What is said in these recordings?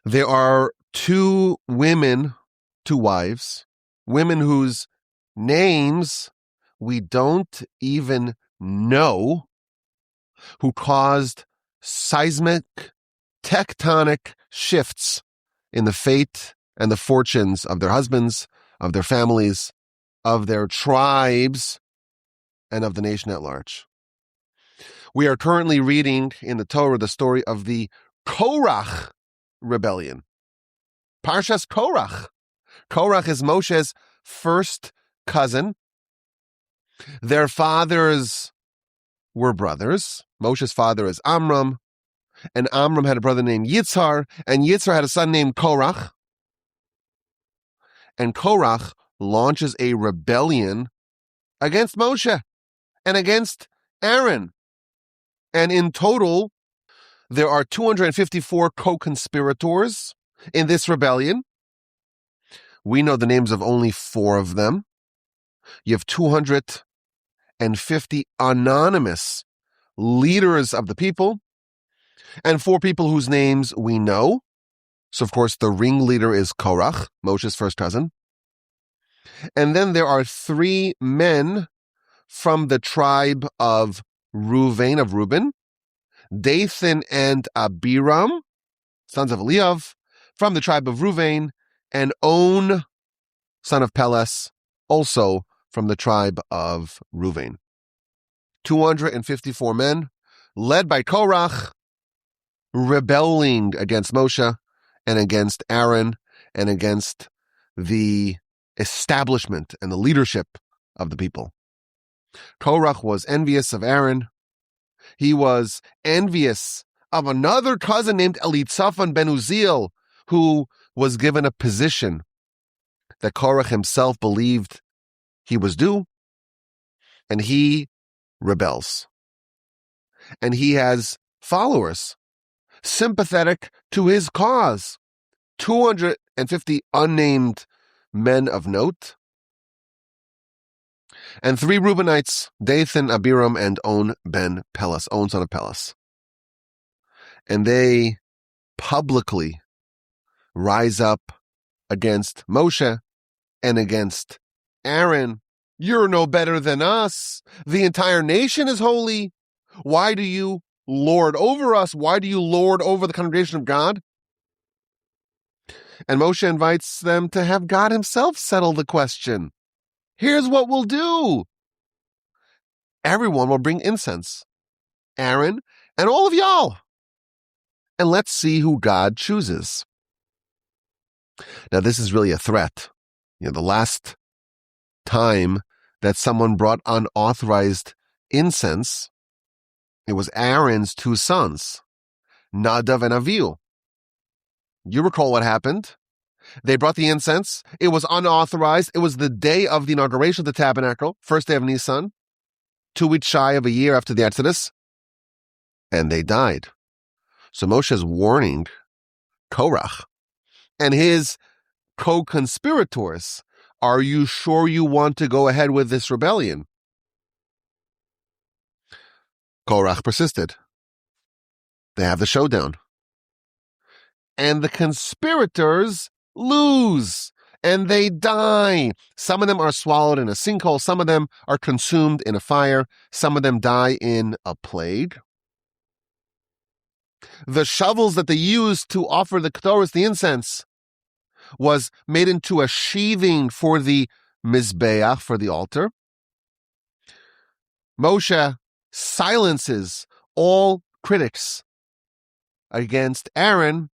There are two wives, women whose names we don't even know, who caused seismic, tectonic shifts in the fate and the fortunes of their husbands, of their families, of their tribes, and of the nation at large. We are currently reading in the Torah the story of the Korach rebellion. Parshas Korach. Korach is Moshe's first cousin. Their fathers were brothers. Moshe's father is Amram, and Amram had a brother named Yitzhar, and Yitzhar had a son named Korach. And Korach launches a rebellion against Moshe and against Aaron. And in total, there are 254 co-conspirators in this rebellion. We know the names of only 4 of them. You have 250 anonymous leaders of the people, and 4 people whose names we know. So, of course, the ringleader is Korach, Moshe's first cousin. And then there are 3 men from the tribe of Reuben, Dathan and Abiram, sons of Eliav, from the tribe of Reuben, and On, son of Peles, also from the tribe of Reuben. 254 men, led by Korach, rebelling against Moshe and against Aaron and against the establishment and the leadership of the people. Korach was envious of Aaron. He was envious of another cousin named Elitzaphan ben Uziel, who was given a position that Korach himself believed he was due, and he rebels. And he has followers sympathetic to his cause. 250 unnamed men of note, and 3 Reubenites, Dathan, Abiram, and On ben Peles, On son of Peles. And they publicly rise up against Moshe and against Aaron. You're no better than us. The entire nation is holy. Why do you lord over us? Why do you lord over the congregation of God? And Moshe invites them to have God himself settle the question. Here's what we'll do. Everyone will bring incense, Aaron and all of y'all. And let's see who God chooses. Now, this is really a threat. The last time that someone brought unauthorized incense, it was Aaron's 2 sons, Nadav and Avihu. You recall what happened. They brought the incense. It was unauthorized. It was the day of the inauguration of the tabernacle, first day of Nisan, 2 weeks shy of a year after the Exodus, and they died. So Moshe is warning Korach and his co-conspirators, are you sure you want to go ahead with this rebellion? Korach persisted. They have the showdown. And the conspirators lose, and they die. Some of them are swallowed in a sinkhole. Some of them are consumed in a fire. Some of them die in a plague. The shovels that they used to offer the ketores, the incense, was made into a sheathing for the mizbeach, for the altar. Moshe silences all critics against Aaron.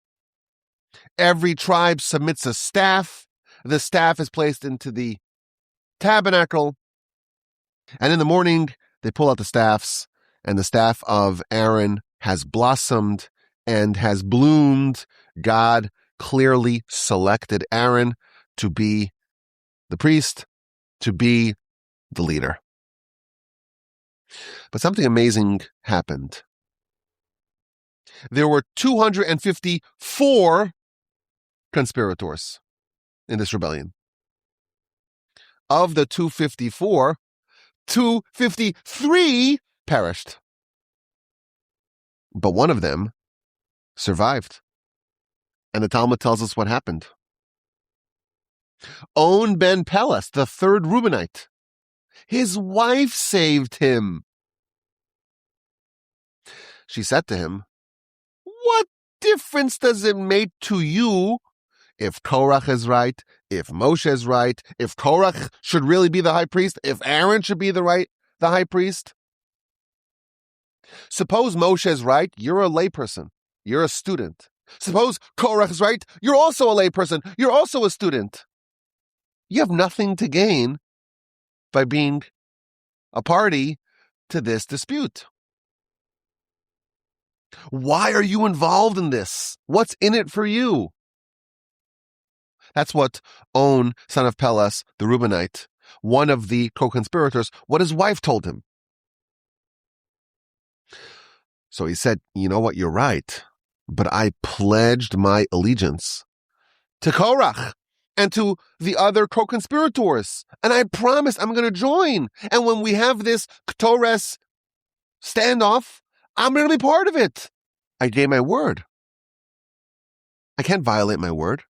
Every tribe submits a staff. The staff is placed into the tabernacle. And in the morning, they pull out the staffs, and the staff of Aaron has blossomed and has bloomed. God clearly selected Aaron to be the priest, to be the leader. But something amazing happened. There were 254 conspirators in this rebellion. Of the 254, 253 perished. But one of them survived. And the Talmud tells us what happened. On ben Pelas, the third Reubenite, his wife saved him. She said to him, "What difference does it make to you if Korach is right, if Moshe is right, if Korach should really be the high priest, if Aaron should be the high priest? Suppose Moshe is right, you're a layperson, you're a student. Suppose Korach is right, you're also a layperson, you're also a student. You have nothing to gain by being a party to this dispute. Why are you involved in this? What's in it for you?" That's what On, son of Pelas, the Reubenite, one of the co-conspirators, what his wife told him. So he said, "You know what, you're right, but I pledged my allegiance to Korach and to the other co-conspirators, and I promised I'm going to join. And when we have this Ktores standoff, I'm going to be part of it. I gave my word. I can't violate my word."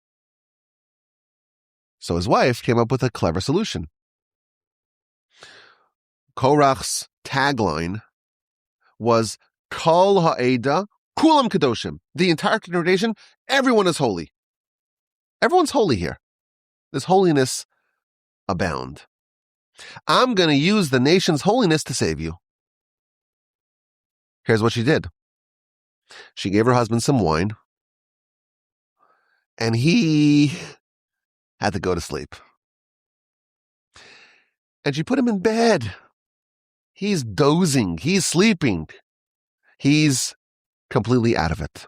So his wife came up with a clever solution. Korach's tagline was Kol ha'eda kulam kadoshim. The entire congregation, everyone is holy. Everyone's holy here. There's holiness abound. I'm going to use the nation's holiness to save you. Here's what she did. She gave her husband some wine, and he had to go to sleep. And she put him in bed. He's dozing. He's sleeping. He's completely out of it.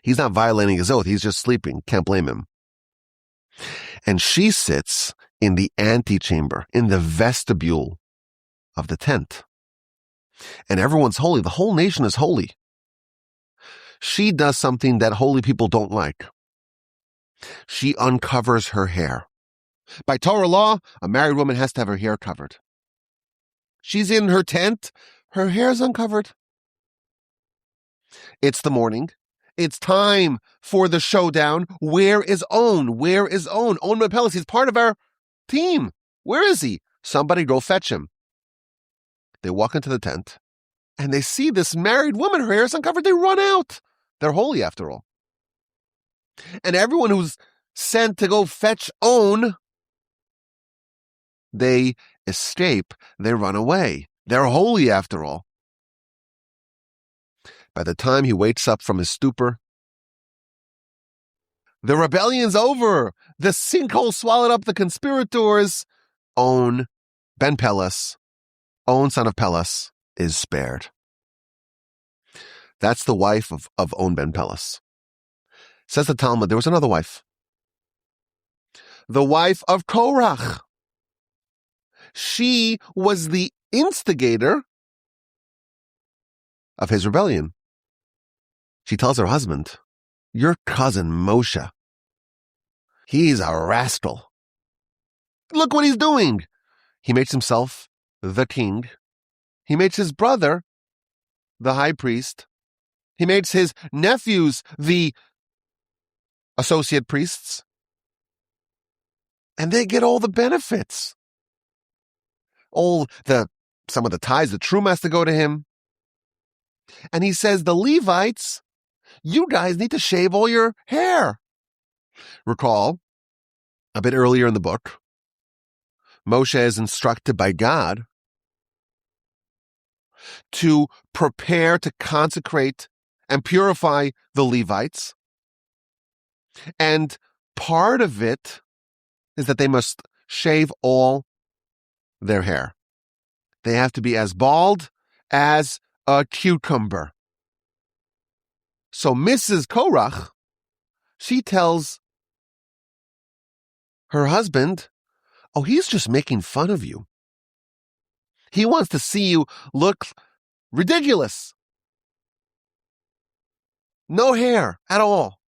He's not violating his oath. He's just sleeping. Can't blame him. And she sits in the antechamber, in the vestibule of the tent. And everyone's holy. The whole nation is holy. She does something that holy people don't like. She uncovers her hair. By Torah law, a married woman has to have her hair covered. She's in her tent. Her hair's uncovered. It's the morning. It's time for the showdown. Where is On? Where is On? On ben Pelas, he's part of our team. Where is he? Somebody go fetch him. They walk into the tent, and they see this married woman. Her hair is uncovered. They run out. They're holy after all. And everyone who's sent to go fetch On, they escape. They run away. They're holy after all. By the time he wakes up from his stupor, the rebellion's over. The sinkhole swallowed up the conspirators. On ben Pelas, On son of Pelas, is spared. That's the wife of On ben Pelas. Says the Talmud, there was another wife. The wife of Korach. She was the instigator of his rebellion. She tells her husband, "Your cousin Moshe, he's a rascal. Look what he's doing. He makes himself the king. He makes his brother the high priest. He makes his nephews the associate priests. And they get all the benefits. Some of the tithes, the truma has to go to him. And he says, the Levites, you guys need to shave all your hair." Recall, a bit earlier in the book, Moshe is instructed by God to prepare to consecrate and purify the Levites. And part of it is that they must shave all their hair. They have to be as bald as a cucumber. So Mrs. Korach, she tells her husband, "Oh, he's just making fun of you. He wants to see you look ridiculous. No hair at all.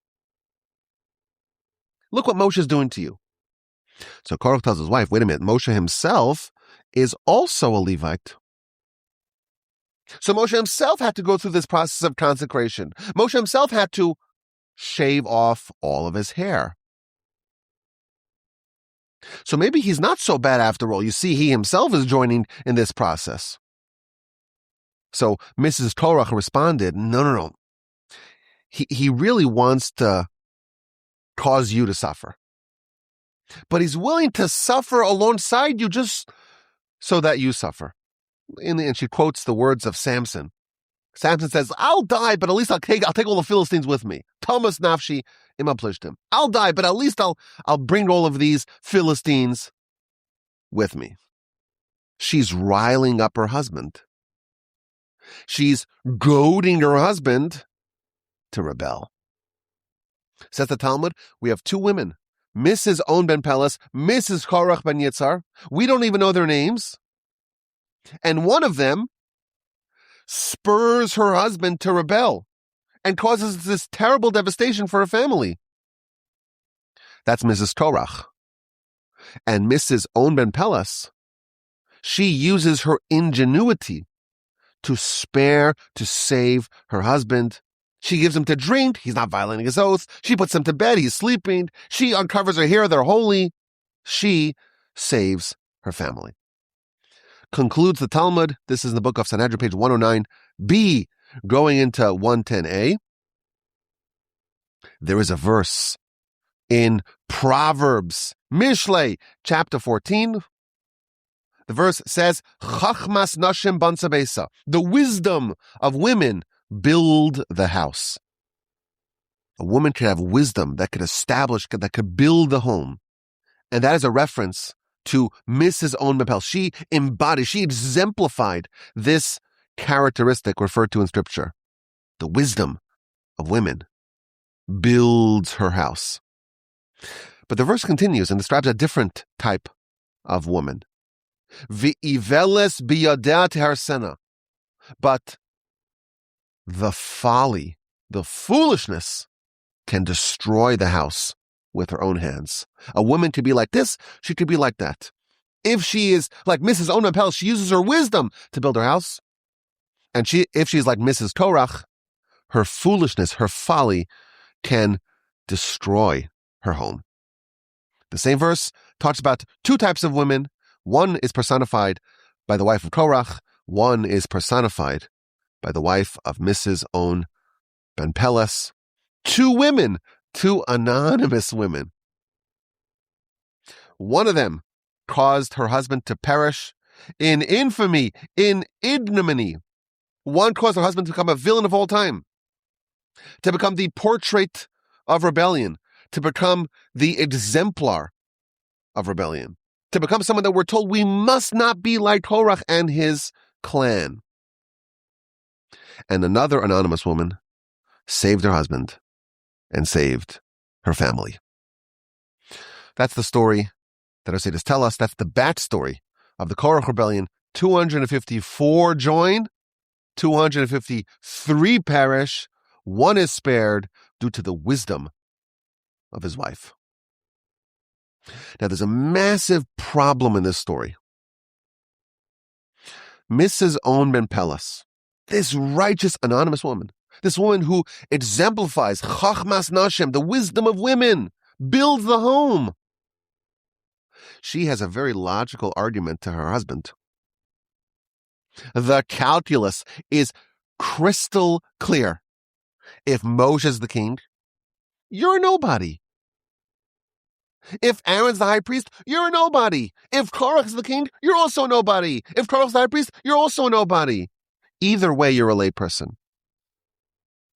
Look what Moshe's doing to you." So Korach tells his wife, wait a minute, Moshe himself is also a Levite. So Moshe himself had to go through this process of consecration. Moshe himself had to shave off all of his hair. So maybe he's not so bad after all. You see, he himself is joining in this process. So Mrs. Korach responded, no. He really wants to cause you to suffer. But he's willing to suffer alongside you just so that you suffer. And she quotes the words of Samson. Samson says, I'll die, but at least I'll take all the Philistines with me. Thomas nafshi ima plishtim. I'll die, but at least I'll bring all of these Philistines with me. She's riling up her husband. She's goading her husband to rebel. Says the Talmud, we have two women, Mrs. On ben Pelas, Mrs. Korach ben Yitzhar. We don't even know their names. And one of them spurs her husband to rebel and causes this terrible devastation for her family. That's Mrs. Korach. And Mrs. On ben Pelas, she uses her ingenuity to save her husband. She gives him to drink. He's not violating his oath. She puts him to bed. He's sleeping. She uncovers her hair. They're holy. She saves her family. Concludes the Talmud. This is in the book of Sanhedrin, page 109b, going into 110a. There is a verse in Proverbs, Mishlei, chapter 14. The verse says, Chachmas nashim bansa beisa. The wisdom of women build the house. A woman could have wisdom that could establish, that could build the home. And that is a reference to Mrs. On ben Pelas. She embodied, she exemplified this characteristic referred to in Scripture. The wisdom of women builds her house. But the verse continues and describes a different type of woman. V'iveles biyadea teharsena. But the folly, the foolishness can destroy the house with her own hands. A woman could be like this, she could be like that. If she is like Mrs. On ben Pelas, she uses her wisdom to build her house. And if she's like Mrs. Korach, her foolishness, her folly can destroy her home. The same verse talks about two types of women. One is personified by the wife of Korach. One is personified by the wife of Mrs. On ben Pelas. Two women, two anonymous women. One of them caused her husband to perish in infamy, in ignominy. One caused her husband to become a villain of all time, to become the portrait of rebellion, to become the exemplar of rebellion, to become someone that we're told we must not be like Korach and his clan. And another anonymous woman saved her husband and saved her family. That's the story that our sages tell us. That's the backstory of the Korach rebellion. 254 join, 253 perish, one is spared due to the wisdom of his wife. Now, there's a massive problem in this story. Mrs. On ben Pelas, this righteous anonymous woman, this woman who exemplifies Chachmas Nashim, the wisdom of women, builds the home. She has a very logical argument to her husband. The calculus is crystal clear. If Moshe's the king, you're a nobody. If Aaron's the high priest, you're a nobody. If Korach's the king, you're also a nobody. If Korach's the high priest, you're also a nobody. Either way, you're a layperson.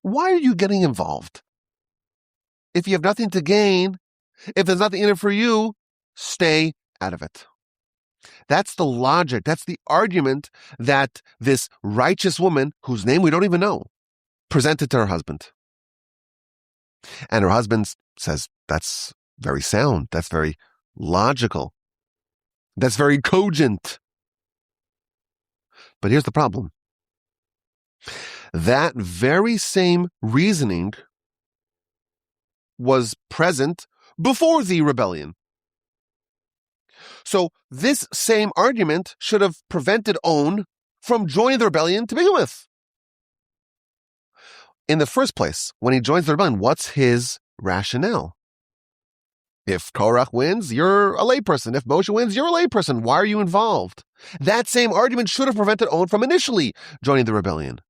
Why are you getting involved? If you have nothing to gain, if there's nothing in it for you, stay out of it. That's the logic. That's the argument that this righteous woman, whose name we don't even know, presented to her husband. And her husband says, that's very sound. That's very logical. That's very cogent. But here's the problem. That very same reasoning was present before the rebellion. So this same argument should have prevented On from joining the rebellion to begin with. in the first place, when he joins the rebellion, what's his rationale? If Korach wins, you're a layperson. If Moshe wins, you're a layperson. Why are you involved? That same argument should have prevented Owen from initially joining the rebellion.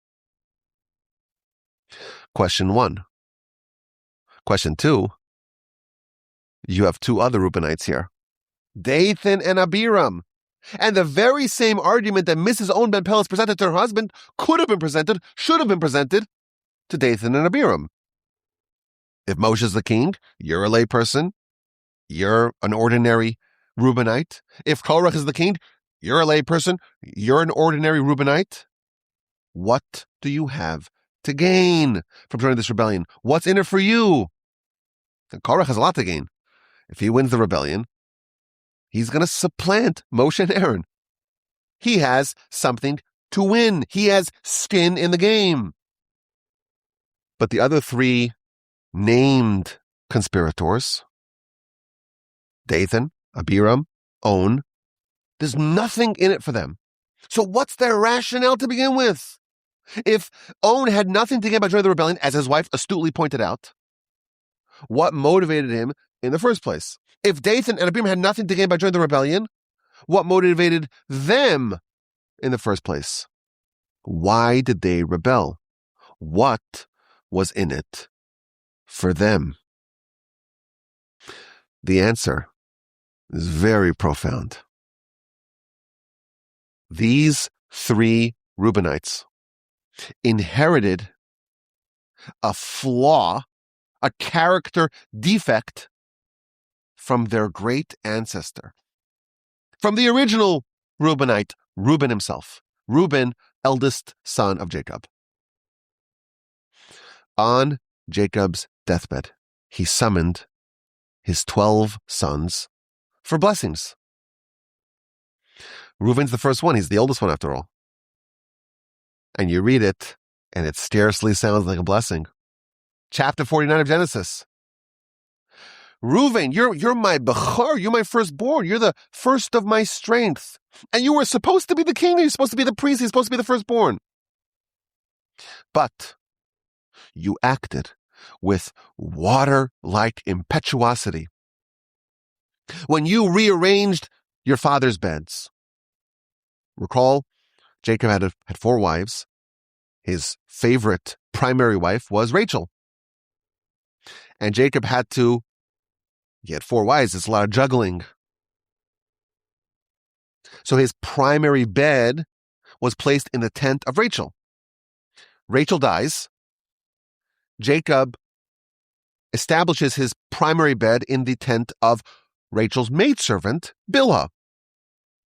Question 1. Question 2. You have 2 other Reubenites here, Dathan and Abiram. And the very same argument that Mrs. Owen Ben Peles presented to her husband could have been presented, should have been presented to Dathan and Abiram. If Moshe's the king, you're a layperson. You're an ordinary Reubenite. If Korach is the king, you're a layperson. You're an ordinary Reubenite. What do you have to gain from joining this rebellion? What's in it for you? And Korach has a lot to gain. If he wins the rebellion, he's going to supplant Moshe and Aaron. He has something to win. He has skin in the game. But the other 3 named conspirators, Dathan, Abiram, Owen, there's nothing in it for them. So what's their rationale to begin with? If Owen had nothing to gain by joining the rebellion, as his wife astutely pointed out, what motivated him in the first place? If Dathan and Abiram had nothing to gain by joining the rebellion, what motivated them in the first place? Why did they rebel? What was in it for them? The answer is very profound. These 3 Reubenites inherited a flaw, a character defect from their great ancestor, from the original Reubenite, Reuben himself. Reuben, eldest son of Jacob. On Jacob's deathbed, he summoned his 12 sons for blessings. Reuben's the first one. He's the oldest one, after all. And you read it, and it scarcely sounds like a blessing. Chapter 49 of Genesis. Reuben, you're my bechor, you're my firstborn, you're the first of my strength. And you were supposed to be the king, you're supposed to be the priest, you're supposed to be the firstborn. But you acted with water-like impetuosity. When you rearranged your father's beds, recall, Jacob had 4 wives. His favorite primary wife was Rachel. And Jacob he had 4 wives. It's a lot of juggling. So his primary bed was placed in the tent of Rachel. Rachel dies. Jacob establishes his primary bed in the tent of Rachel's maidservant, Bilhah.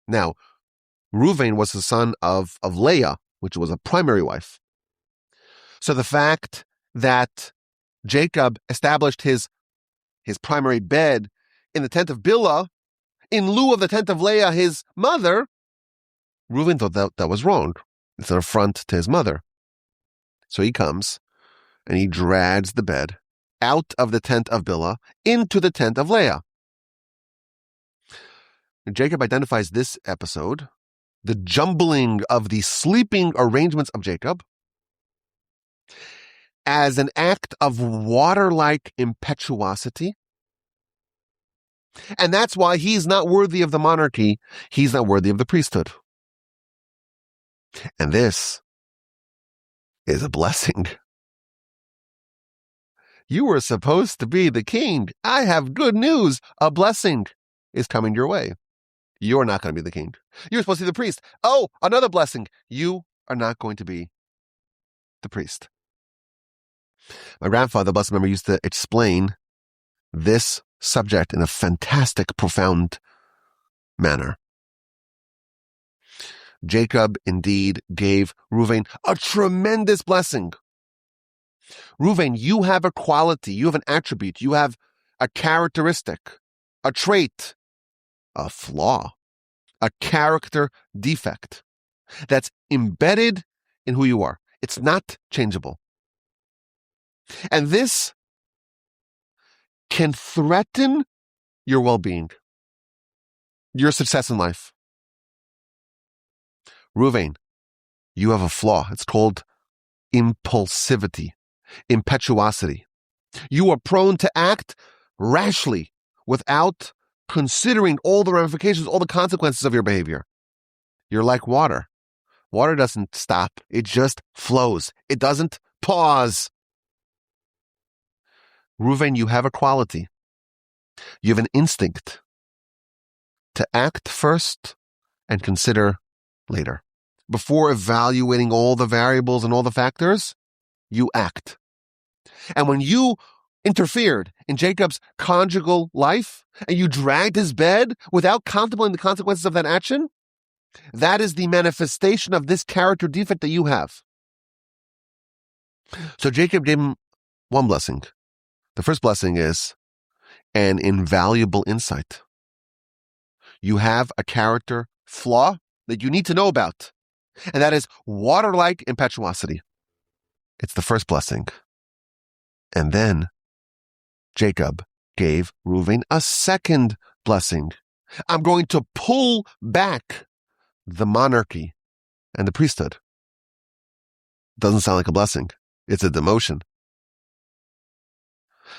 Now, Reuven was the son of Leah, which was a primary wife. So the fact that Jacob established his primary bed in the tent of Bilhah, in lieu of the tent of Leah, his mother, Reuven thought that was wrong. It's an affront to his mother. So he comes and he drags the bed out of the tent of Bilhah into the tent of Leah. And Jacob identifies this episode, the jumbling of the sleeping arrangements of Jacob, as an act of water-like impetuosity. And that's why he's not worthy of the monarchy. He's not worthy of the priesthood. And this is a blessing. You were supposed to be the king. I have good news. A blessing is coming your way. You're not going to be the king. You're supposed to be the priest. Oh, another blessing. You are not going to be the priest. My grandfather, blessed memory, used to explain this subject in a fantastic, profound manner. Jacob indeed gave Reuven a tremendous blessing. Reuven, you have a quality, you have an attribute, you have a characteristic, a trait, a flaw, a character defect that's embedded in who you are. It's not changeable. And this can threaten your well-being, your success in life. Reuven, you have a flaw. It's called impulsivity. impetuosity. You are prone to act rashly without considering all the ramifications, all the consequences of your behavior. You're like water. Water doesn't stop. It just flows. It doesn't pause. Reuven, you have a quality. You have an instinct to act first and consider later. Before evaluating all the variables and all the factors, you act. And when you interfered in Jacob's conjugal life and you dragged his bed without contemplating the consequences of that action, that is the manifestation of this character defect that you have. So Jacob gave him one blessing. The first blessing is an invaluable insight. You have a character flaw that you need to know about, and that is water-like impetuosity. It's the first blessing. And then Jacob gave Reuven a second blessing. I'm going to pull back the monarchy and the priesthood. Doesn't sound like a blessing. It's a demotion.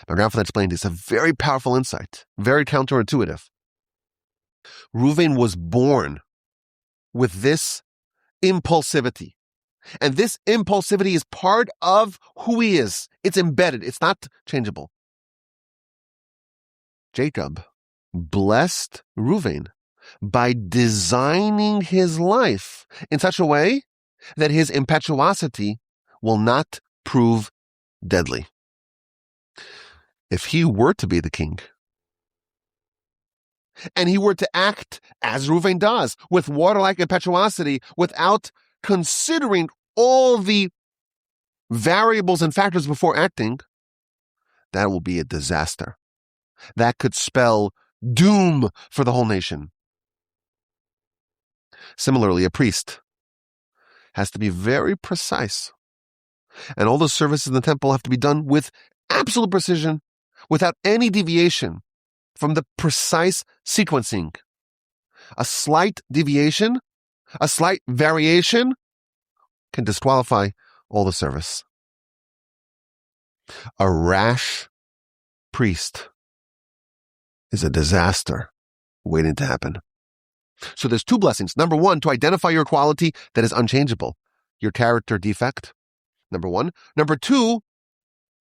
My grandfather explained it's a very powerful insight, very counterintuitive. Reuven was born with this impulsivity. And this impulsivity is part of who he is. It's embedded. It's not changeable. Jacob blessed Reuven by designing his life in such a way that his impetuosity will not prove deadly. If he were to be the king, and he were to act as Reuven does, with water-like impetuosity, without considering all the variables and factors before acting, that will be a disaster. That could spell doom for the whole nation. Similarly, a priest has to be very precise. And all the services in the temple have to be done with absolute precision, without any deviation from the precise sequencing. A slight deviation, a slight variation can disqualify all the service. A rash priest is a disaster waiting to happen. So there's two blessings. Number one, to identify your quality that is unchangeable, your character defect. Number one. Number two,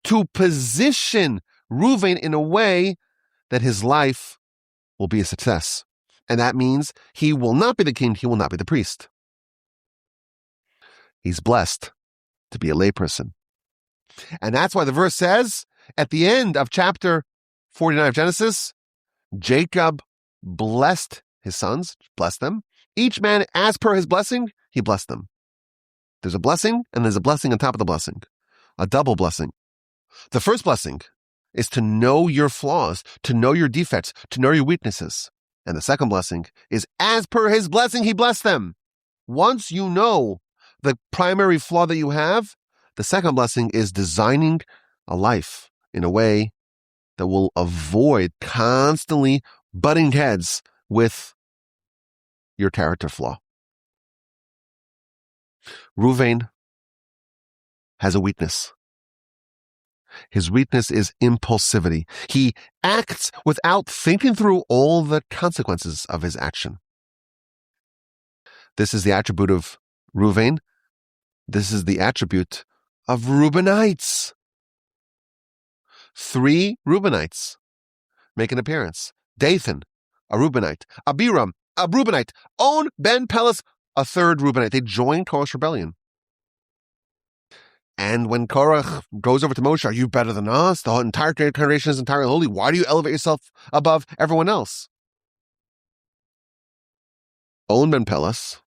to position Reuven in a way that his life will be a success. And that means he will not be the king, he will not be the priest. He's blessed to be a layperson. And that's why the verse says, at the end of chapter 49 of Genesis, Jacob blessed his sons, blessed them. Each man, as per his blessing, he blessed them. There's a blessing, and there's a blessing on top of the blessing. A double blessing. The first blessing is to know your flaws, to know your defects, to know your weaknesses. And the second blessing is, as per his blessing, he blessed them. Once you know the primary flaw that you have, the second blessing is designing a life in a way that will avoid constantly butting heads with your character flaw. Reuven has a weakness. His weakness is impulsivity. He acts without thinking through all the consequences of his action. This is the attribute of Reuven. This is the attribute of Reubenites. 3 Reubenites make an appearance. Dathan, a Reubenite. Abiram, a Reubenite. On ben Pelas, a third Reubenite. They joined Korach's rebellion. And when Korach goes over to Moshe, are you better than us? The entire congregation is entirely holy. Why do you elevate yourself above everyone else? On ben Pelas,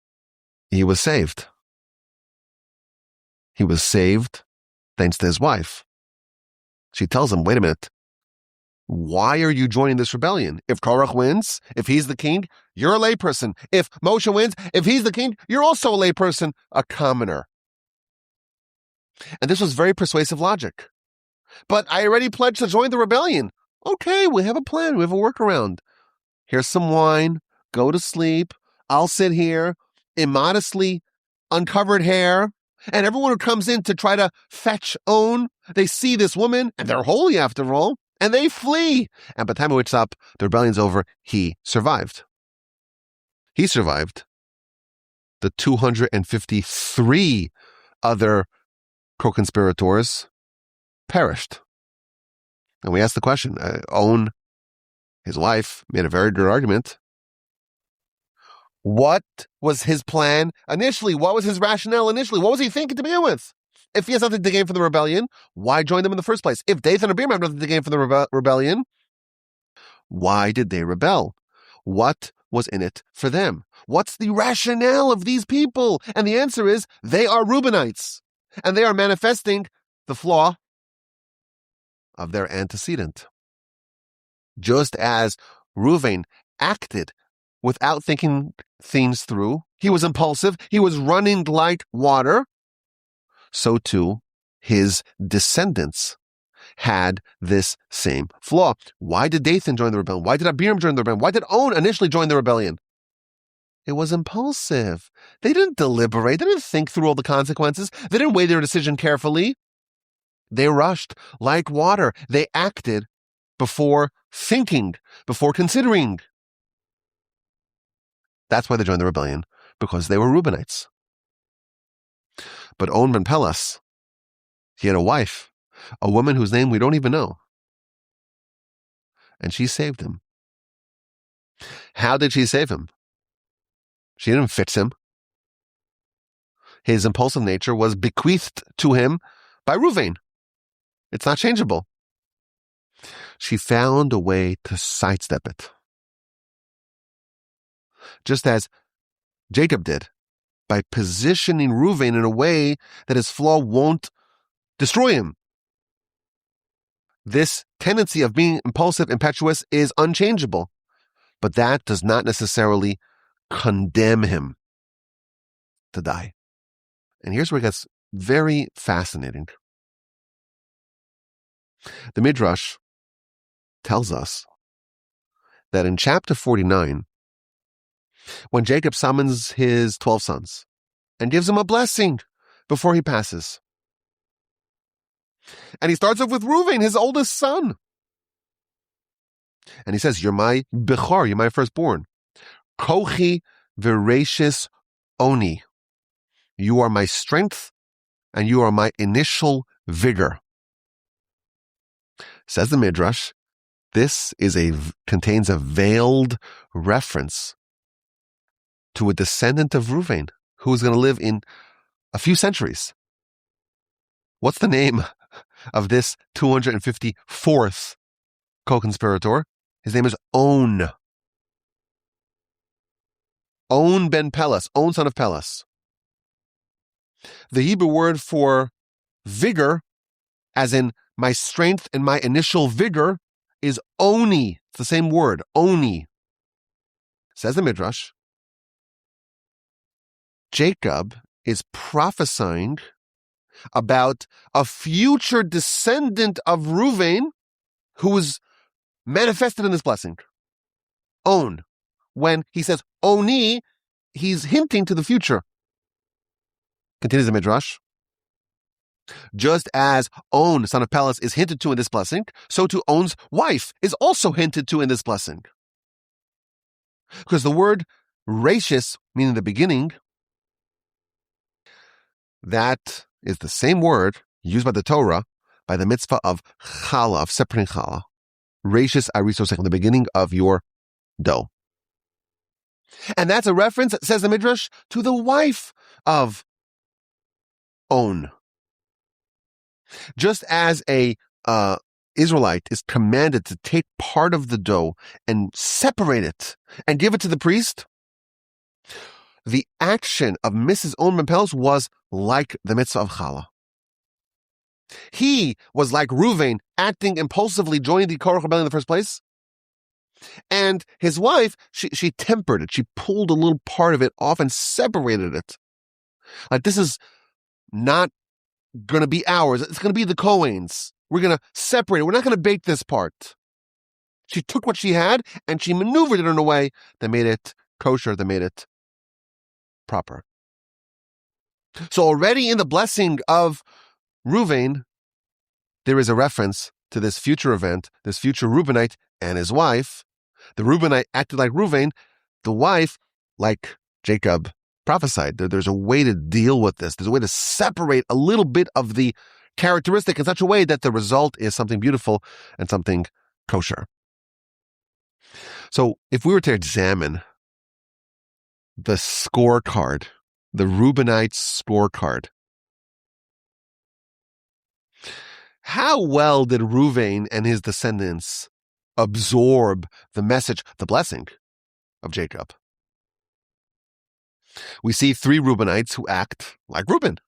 he was saved. He was saved thanks to his wife. She tells him, wait a minute, why are you joining this rebellion? If Korach wins, if he's the king, you're a layperson. If Moshe wins, if he's the king, you're also a layperson, a commoner. And this was very persuasive logic. But I already pledged to join the rebellion. Okay, we have a plan. We have a workaround. Here's some wine. Go to sleep. I'll sit here, immodestly uncovered hair, And everyone who comes in to try to fetch On, they see this woman, and they're holy after all, and they flee. And by the time it wakes up, the rebellion's over. He survived. He survived. The 253 other co-conspirators perished. And we asked the question, On, his wife, made a very good argument. What was his plan initially? What was his rationale initially? What was he thinking to begin with? If he has nothing to gain from the rebellion, why join them in the first place? If Dathan and Abiram have nothing to gain from the rebellion, why did they rebel? What was in it for them? What's the rationale of these people? And the answer is they are Reubenites, and they are manifesting the flaw of their antecedent. Just as Reuven acted without thinking things through, he was impulsive, he was running like water, so too his descendants had this same flaw. Why did Dathan join the rebellion? Why did Abiram join the rebellion? Why did On initially join the rebellion? It was impulsive. They didn't deliberate. They didn't think through all the consequences. They didn't weigh their decision carefully. They rushed like water. They acted before thinking, before considering. That's why they joined the rebellion, because they were Reubenites. But On ben Pelas, he had a wife, a woman whose name we don't even know. And she saved him. How did she save him? She didn't fix him. His impulsive nature was bequeathed to him by Reuven. It's not changeable. She found a way to sidestep it. Just as Jacob did, by positioning Reuven in a way that his flaw won't destroy him. This tendency of being impulsive, impetuous is unchangeable, but that does not necessarily condemn him to die. And here's where it gets very fascinating. The Midrash tells us that in chapter 49, when Jacob summons his 12 sons and gives them a blessing before he passes, and he starts off with Reuven, his oldest son. And he says, you're my Bechor, you're my firstborn. Kochi v'reishis oni. You are my strength and you are my initial vigor. Says the Midrash, this contains a veiled reference to a descendant of Reuven who is going to live in a few centuries. What's the name of this 254th co-conspirator? His name is On. On ben Pelas, On son of Pelas. The Hebrew word for vigor, as in my strength and my initial vigor, is oni. It's the same word, oni. Says the Midrash, Jacob is prophesying about a future descendant of Reuven who is manifested in this blessing. On. When he says oni, he's hinting to the future. Continues the Midrash. Just as On, son of Pelas, is hinted to in this blessing, so too On's wife is also hinted to in this blessing. Because the word rashis, meaning the beginning, that is the same word used by the Torah by the mitzvah of challah, of separating challah. Rashis arisosek, the beginning of your dough. And that's a reference, says the Midrash, to the wife of On. Just as a Israelite is commanded to take part of the dough and separate it and give it to the priest, the action of Mrs. On ben Pelas was like the mitzvah of challah. He was like Reuven, acting impulsively, joining the Korach rebellion in the first place. And his wife, she tempered it. She pulled a little part of it off and separated it. Like, this is not going to be ours. It's going to be the Kohen's. We're going to separate it. We're not going to bake this part. She took what she had and she maneuvered it in a way that made it kosher, that made it proper. So already in the blessing of Reuven, there is a reference to this future event, this future Reubenite and his wife. The Reubenite acted like Reuven, the wife like Jacob prophesied. There's a way to deal with this. There's a way to separate a little bit of the characteristic in such a way that the result is something beautiful and something kosher. So if we were to examine the scorecard, the Reubenite scorecard, how well did Reuven and his descendants absorb the message, the blessing of Jacob? We see 3 Reubenites who act like Reuben,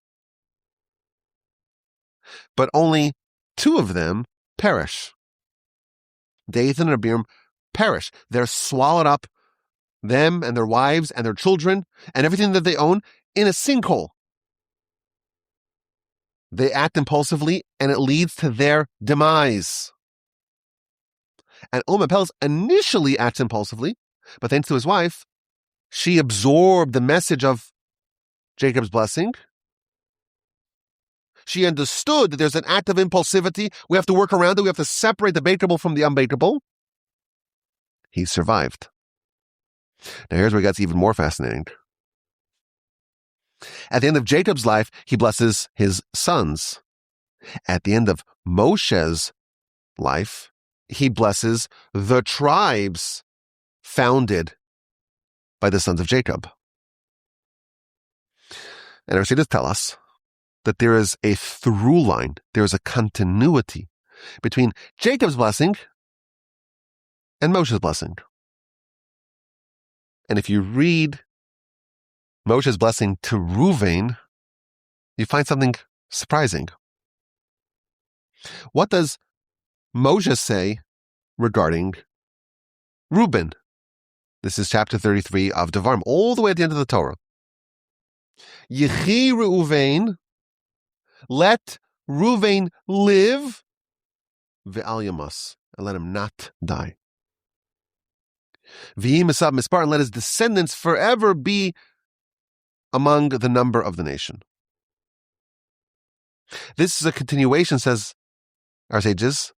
but only 2 of them perish. Dathan and Abiram perish. They're swallowed up, them and their wives and their children and everything that they own, in a sinkhole. They act impulsively, and it leads to their demise. And Omer Peles initially acts impulsively, but thanks to his wife, she absorbed the message of Jacob's blessing. She understood that there's an act of impulsivity. We have to work around it. We have to separate the bakeable from the unbakeable. He survived. Now here's where it gets even more fascinating. At the end of Jacob's life, he blesses his sons. At the end of Moshe's life, he blesses the tribes founded by the sons of Jacob. And our sages tell us that there is a through line, there is a continuity between Jacob's blessing and Moshe's blessing. And if you read Moshe's blessing to Reuven, you find something surprising. What does Moshe say regarding Reuben? This is chapter 33 of Devarim, all the way at the end of the Torah. Yechi Reuven, let Reuven live, ve'al yamas, and let him not die. V'hi mesab mispar, and let his descendants forever be among the number of the nation. This is a continuation, says our sages,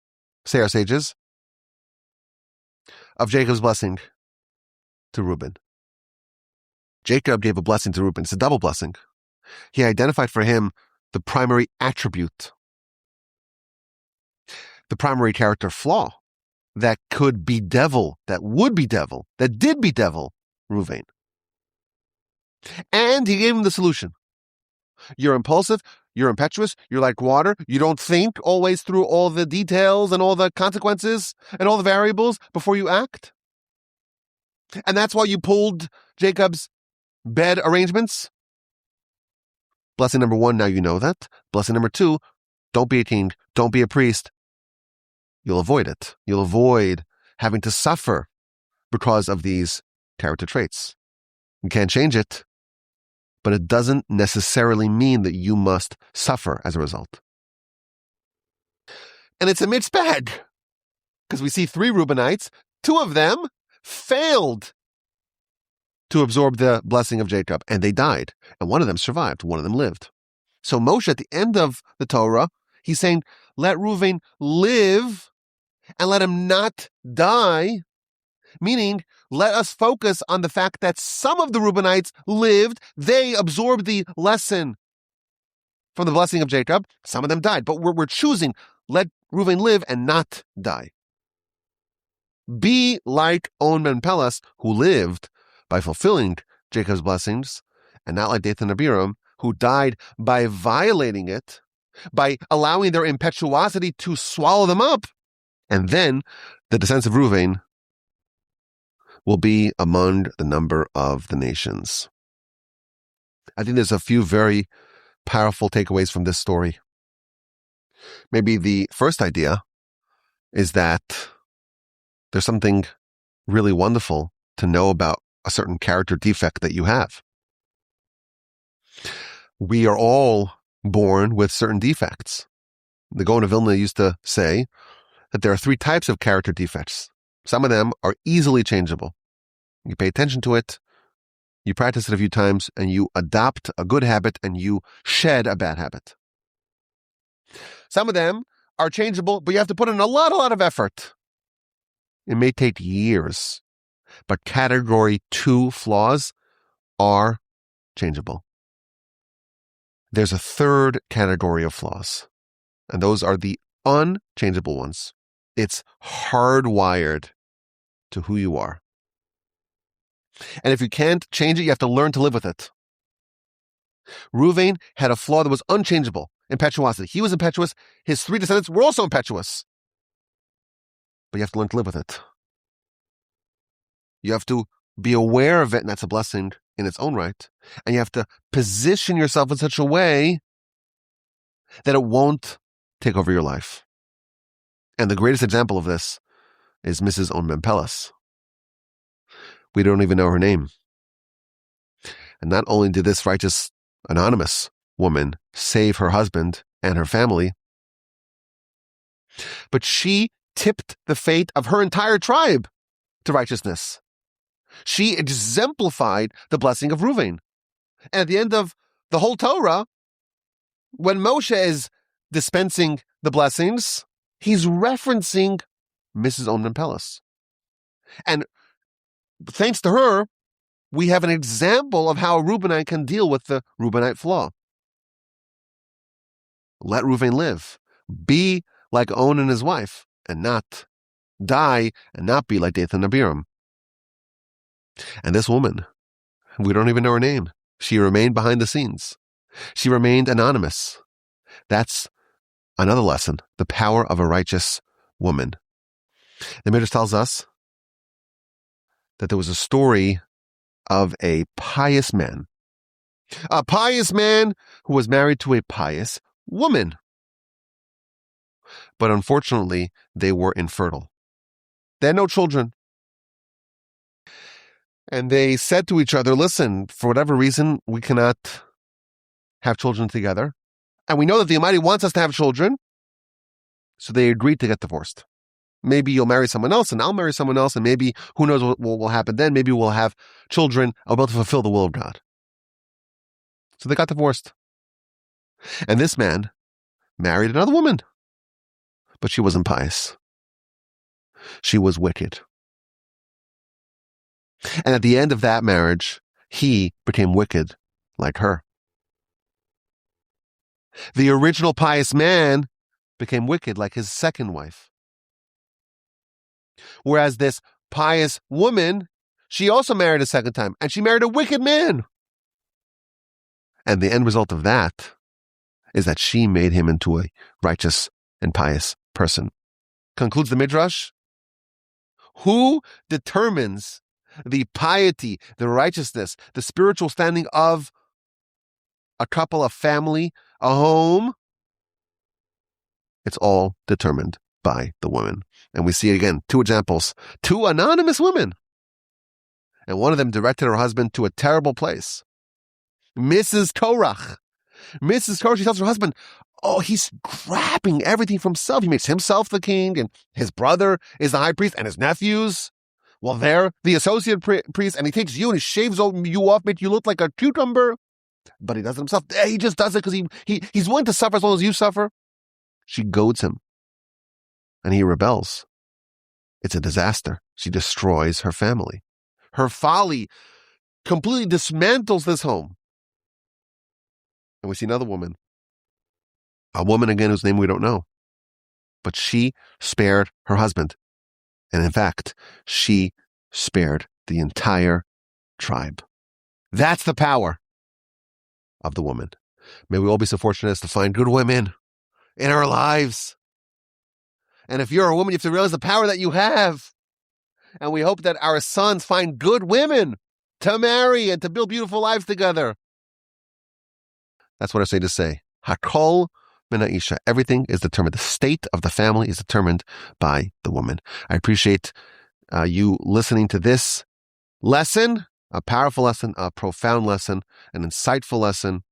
of Jacob's blessing to Reuben. Jacob gave a blessing to Reuben. It's a double blessing. He identified for him the primary attribute, the primary character flaw that could bedevil, that would bedevil, that did bedevil Reuven. And he gave him the solution. You're impulsive, you're impetuous, you're like water, you don't think always through all the details and all the consequences and all the variables before you act. And that's why you pulled Jacob's bed arrangements. Blessing number 1, now you know that. Blessing number 2, don't be a king, don't be a priest. You'll avoid it. You'll avoid having to suffer because of these character traits. You can't change it, but it doesn't necessarily mean that you must suffer as a result. And it's a mixed bag, because we see 3 Reubenites, 2 of them failed to absorb the blessing of Jacob, and they died. And one of them survived, one of them lived. So Moshe, at the end of the Torah, he's saying, let Reuven live and let him not die, meaning let us focus on the fact that some of the Reubenites lived, they absorbed the lesson from the blessing of Jacob, some of them died, but we're choosing, let Reuven live and not die. Be like On ben Peles, who lived by fulfilling Jacob's blessings, and not like Dathan and Abiram, who died by violating it, by allowing their impetuosity to swallow them up. And then the descendants of Reuven will be among the number of the nations. I think there's a few very powerful takeaways from this story. Maybe the first idea is that there's something really wonderful to know about a certain character defect that you have. We are all born with certain defects. The Gaon of Vilna used to say that there are 3 types of character defects. Some of them are easily changeable. You pay attention to it, You practice it a few times and you adopt a good habit and you shed a bad habit. Some of them are changeable, but you have to put in a lot of effort. It may take years, but category 2 flaws are changeable. There's a third category of flaws, and those are the unchangeable ones. It's hardwired to who you are. And if you can't change it, you have to learn to live with it. Reuven had a flaw that was unchangeable, impetuosity. He was impetuous. His 3 descendants were also impetuous. But you have to learn to live with it. You have to be aware of it, and that's a blessing in its own right. And you have to position yourself in such a way that it won't take over your life. And the greatest example of this is Mrs. Onmempelas. We don't even know her name. And not only did this righteous, anonymous woman save her husband and her family, but she tipped the fate of her entire tribe to righteousness. She exemplified the blessing of Reuven. And at the end of the whole Torah, when Moshe is dispensing the blessings, he's referencing Mrs. Onmempelas. And thanks to her, we have an example of how a Reubenite can deal with the Reubenite flaw. Let Reuven live. Be like On and his wife, and not die and not be like Dathan and Abiram. And this woman, we don't even know her name. She remained behind the scenes. She remained anonymous. That's another lesson, the power of a righteous woman. The Midrash tells us that there was a story of a pious man who was married to a pious woman. But unfortunately, they were infertile. They had no children. And they said to each other, listen, for whatever reason, we cannot have children together. And we know that the Almighty wants us to have children. So they agreed to get divorced. Maybe you'll marry someone else and I'll marry someone else. And maybe, who knows what will happen then. Maybe we'll have children able to fulfill the will of God. So they got divorced. And this man married another woman. But she wasn't pious. She was wicked. And at the end of that marriage, he became wicked like her. The original pious man became wicked like his second wife. Whereas this pious woman, she also married a second time, and she married a wicked man. And the end result of that is that she made him into a righteous and pious person. Concludes the Midrash. Who determines the piety, the righteousness, the spiritual standing of a couple, a family, a home? It's all determined by the woman. And we see again 2 examples, 2 anonymous women. And one of them directed her husband to a terrible place. Mrs. Korach, she tells her husband, oh, he's grabbing everything for himself. He makes himself the king, and his brother is the high priest, and his nephews, well, they're the associate priest, and he takes you and he shaves you off, makes you look like a cucumber. But he does it himself. He just does it because he's willing to suffer as long as you suffer. She goads him, and he rebels. It's a disaster. She destroys her family. Her folly completely dismantles this home. And we see another woman. A woman, again, whose name we don't know. But she spared her husband. And in fact, she spared the entire tribe. That's the power of the woman. May we all be so fortunate as to find good women in our lives. And if you're a woman, you have to realize the power that you have. And we hope that our sons find good women to marry and to build beautiful lives together. That's what I say to say. Hakol min ha'isha. Everything is determined. The state of the family is determined by the woman. I appreciate you listening to this lesson, a powerful lesson, a profound lesson, an insightful lesson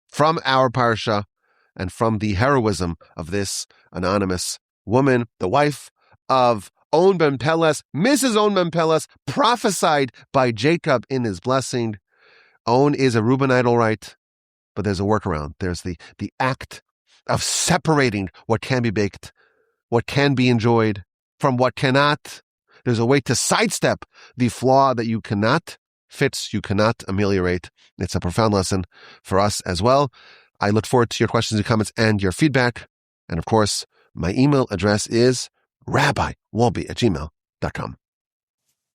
from our parsha and from the heroism of this anonymous woman, the wife of Onmempelas, Mrs. Onmempelas, prophesied by Jacob in his blessing. Own is a Reuben idol right, but there's a workaround. There's the act of separating what can be baked, what can be enjoyed, from what cannot. There's a way to sidestep the flaw that you cannot fix, you cannot ameliorate. It's a profound lesson for us as well. I look forward to your questions and comments and your feedback. And of course, my email address is rabbiwolbe@gmail.com.